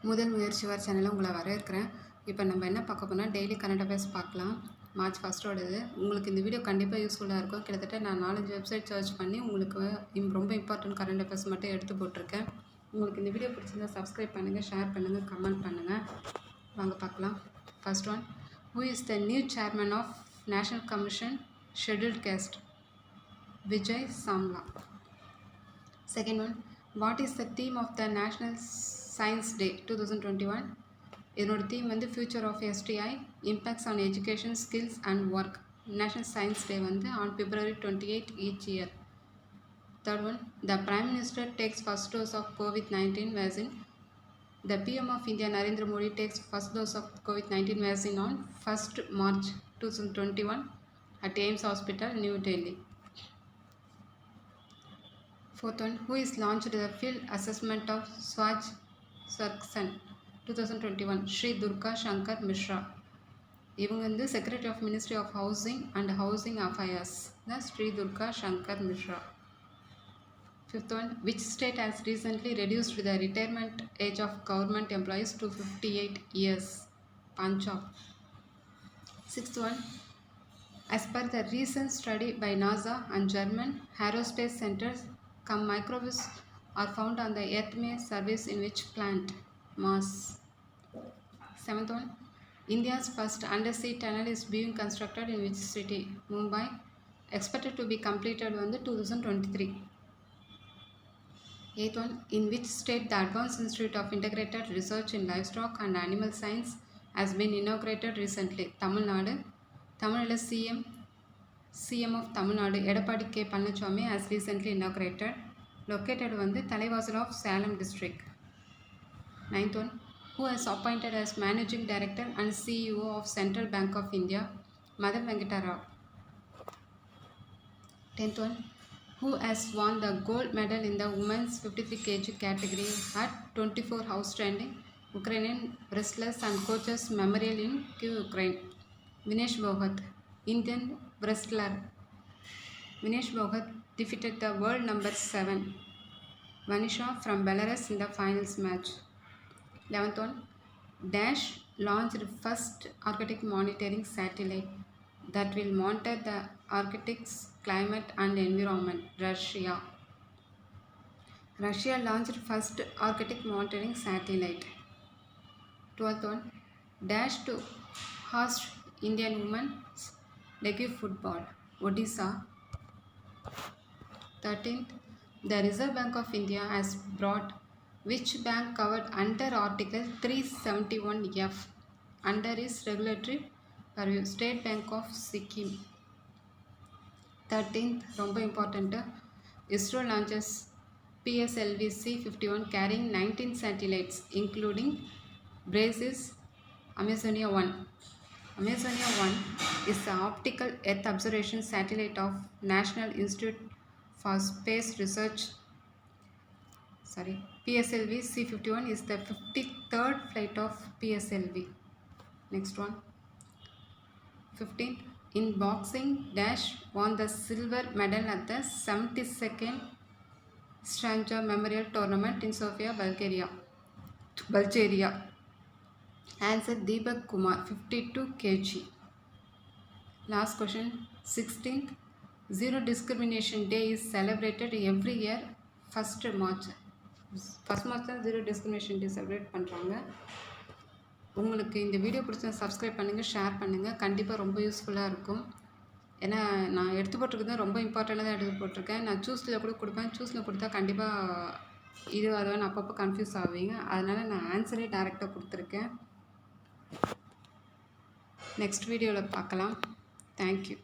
முதல் முயற்சிவார் சேனலில் உங்களை வரவேற்கிறேன். இப்போ நம்ம என்ன பார்க்க போனால் டெய்லி கரண்ட் அஃபேர்ஸ் பார்க்கலாம். மார்ச் 1 உங்களுக்கு இந்த வீடியோ கண்டிப்பாக யூஸ்ஃபுல்லாக இருக்கும். கிட்டத்தட்ட நான் 4-5 வெப்சைட் சர்ச் பண்ணி உங்களுக்கு ரொம்ப இம்பார்ட்டன்ட் கரண்ட் அஃபேர்ஸ் மட்டும் எடுத்து போட்டிருக்கேன். உங்களுக்கு இந்த வீடியோ பிடிச்சிருந்தா சப்ஸ்கிரைப் பண்ணுங்கள், ஷேர் பண்ணுங்கள், கமெண்ட் பண்ணுங்கள். வாங்க பார்க்கலாம். First one, who is the new chairman of national commission scheduled caste? Vijay Sampla. Second one, what is the theme of the national science day 2021? இதனோட தீம் வந்து future of STI impacts on education skills and work. National science day வந்து on February 28 each year. Third one, the Prime Minister takes first dose of COVID-19 vaccine. The PM of India Narendra Modi takes first dose of COVID-19 vaccine on 1st March 2021 at AIIMS Hospital, New Delhi. Fourth one, who is launched the field assessment of Swachh Sarkshan 2021? Sri Durga Shankar Mishra. இவங்க வந்து secretary of ministry of housing and housing affairs தான் Shri Durga Shankar Mishra. Fifth one, which state has recently reduced the retirement age of government employees to 58 years? Punjab. Sixth one, as per the recent study by NASA and German aerospace centers, microbes are found on the Earth may surface in which planet? Mars. Seventh one, India's first undersea tunnel is being constructed in which city? Mumbai. Expected to be completed on the 2023. Eighth one, in which state the Advanced Institute of Integrated Research in Livestock and Animal Science has been inaugurated recently? Tamil Nadu. Tamil Nadu CM of Tamil Nadu Edapadi K. Palaniswamy has recently inaugurated. Located on the Thalaivassal of Salem district. Ninth one, who has appointed as Managing Director and CEO of Central Bank of India? Madan Venkata Rao. 10th one, who has won the gold medal in the women's 53 kg category at 24 outstanding Ukrainian wrestlers and coaches memorial in Kyiv, Ukraine? Vinesh Bhogat. Indian wrestler Vinesh Bhogat defeated the world number 7 Vanisha from Belarus in the finals match. 11th one, Dash launched first Arctic monitoring satellite that will monitor the Arctic's climate and environment. Russia launched first Arctic monitoring satellite. 12th one, Dash to host Indian women's league football, Odisha. 13th, the Reserve Bank of India has brought which bank covered under Article 371F under its regulatory purview? State Bank of Sikkim. 13th, ரொம்ப important, ISRO launches PSLV C-51 carrying 19 satellites including Brazil's Amazonia 1. Amazonia 1 is the optical Earth observation satellite of National Institute for Space Research. PSLV C-51 is the 53rd flight of PSLV. Next one, 15th, in boxing, Dash won the silver medal at the 72nd Stranja Memorial Tournament in Sofia, Bulgaria. Answer, Deepak Kumar, 52 kg. Last question, 16th, Zero Discrimination Day is celebrated every year 1st March. First March தான் zero discrimination day celebrate பண்ணுறாங்க. உங்களுக்கு இந்த video பிடிச்சா subscribe பண்ணுங்கள், share பண்ணுங்கள். கண்டிப்பாக ரொம்ப யூஸ்ஃபுல்லாக இருக்கும். ஏன்னா நான் எடுத்து போட்டிருக்கிறது ரொம்ப இம்பார்ட்டண்ட்டாக தான் எடுத்து போட்டிருக்கேன். நான் சூஸில் கூட கொடுப்பேன். சூஸில் கொடுத்தா கண்டிப்பாக இது அதுவான்னு அப்பப்போ கன்ஃபியூஸ் ஆவீங்க. அதனால் நான் ஆன்சரே டேரெக்டாக கொடுத்துருக்கேன். நெக்ஸ்ட் வீடியோவில் பார்க்கலாம். தேங்க்யூ.